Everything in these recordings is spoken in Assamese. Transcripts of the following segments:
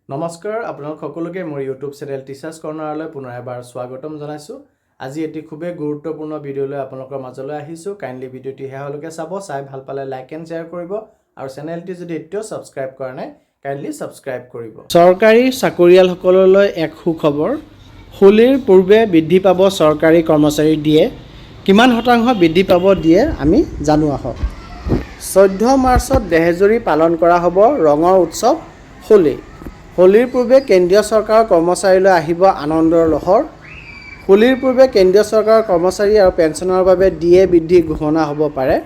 নমস্কাৰ আপোনালোক সকলোকে মোৰ ইউটিউব চেনেল টিচাৰ্ছ কৰ্ণাৰলৈ পুনৰ এবাৰ স্বাগতম জনাইছোঁ। আজি এটি খুবেই গুৰুত্বপূৰ্ণ ভিডিঅ'লৈ আপোনালোকৰ মাজলৈ আহিছোঁ। কাইণ্ডলি ভিডিঅ'টি শেষলৈকে চাব, চাই ভাল পালে লাইক এণ্ড শ্বেয়াৰ কৰিব আৰু চেনেলটি যদি এতিয়াও ছাবস্ক্ৰাইব কৰা নাই কাইণ্ডলি ছাবস্ক্ৰাইব কৰিব। চৰকাৰী চাকৰিয়ালসকললৈ এক সুখবৰ, হোলীৰ পূৰ্বে বৃদ্ধি পাব চৰকাৰী কৰ্মচাৰীৰ ডিএ। কিমান শতাংশ বৃদ্ধি পাব ডিএ আমি জানো আহক। 14 মাৰ্চত দেহজুৰি পালন কৰা হ'ব ৰঙৰ উৎসৱ হোলী। হোলীৰ পূৰ্বে কেন্দ্ৰীয় চৰকাৰৰ কৰ্মচাৰীলৈ আহিব আনন্দৰ লহৰ। হোলীৰ পূৰ্বে কেন্দ্ৰীয় চৰকাৰৰ কৰ্মচাৰী আৰু পেঞ্চনৰ বাবে ডিএ বৃদ্ধি ঘোষণা হ'ব পাৰে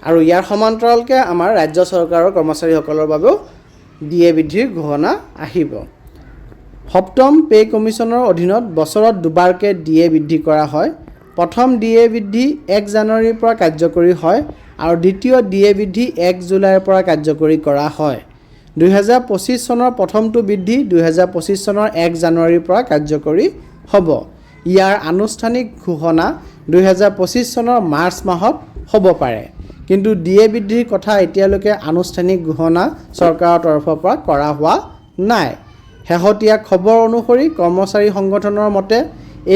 আৰু ইয়াৰ সমান্তৰালকৈ আমাৰ ৰাজ্য চৰকাৰৰ কৰ্মচাৰীসকলৰ বাবেও ডিএ বৃদ্ধিৰ ঘোষণা আহিব। সপ্তম পে' কমিশ্যনৰ অধীনত বছৰত দুবাৰকৈ ডিএ বৃদ্ধি কৰা হয়। প্ৰথম ডিএ বৃদ্ধি 1 জানুৱাৰীৰ পৰা কাৰ্যকৰী হয় আৰু দ্বিতীয় ডিএ বৃদ্ধি 1 জুলাইৰ পৰা কাৰ্যকৰী কৰা হয়। 2025 চনৰ প্ৰথমটো বৃদ্ধি 2025 চনৰ 1 জানুৱাৰীৰ পৰা কাৰ্যকৰী হ'ব। ইয়াৰ আনুষ্ঠানিক ঘোষণা 2025 চনৰ মাৰ্চ মাহত হ'ব পাৰে, কিন্তু ডিএ বৃদ্ধিৰ কথা এতিয়ালৈকে আনুষ্ঠানিক ঘোষণা চৰকাৰৰ তৰফৰ পৰা কৰা হোৱা নাই। শেহতীয়া খবৰ অনুসৰি কৰ্মচাৰী সংগঠনৰ মতে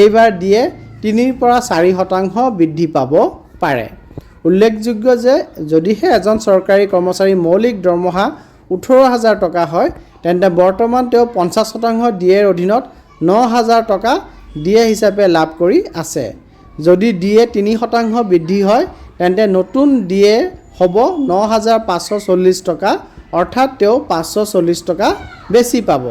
এইবাৰ ডিএ 3 পৰা 4% বৃদ্ধি পাব পাৰে। উল্লেখযোগ্য যে যদিহে এজন চৰকাৰী কৰ্মচাৰীৰ মৌলিক দৰমহা 18,000 টকা হয়, তেন্তে বৰ্তমান তেওঁ 50% ডিএৰ অধীনত 9,000 টকা ডিএ হিচাপে লাভ কৰি আছে। যদি ডিএ 3% বৃদ্ধি হয়, তেন্তে নতুন ডিএ হ'ব 9,540 টকা, অৰ্থাৎ তেওঁ 540 টকা বেছি পাব।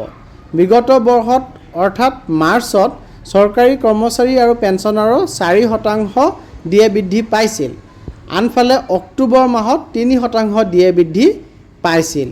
বিগত বৰ্ষত অৰ্থাৎ মাৰ্চত চৰকাৰী কৰ্মচাৰী আৰু পেঞ্চনাৰৰ 4% ডিএ বৃদ্ধি পাইছিল। আনফালে অক্টোবৰ মাহত 3% ডিএ বৃদ্ধি পাইছিল।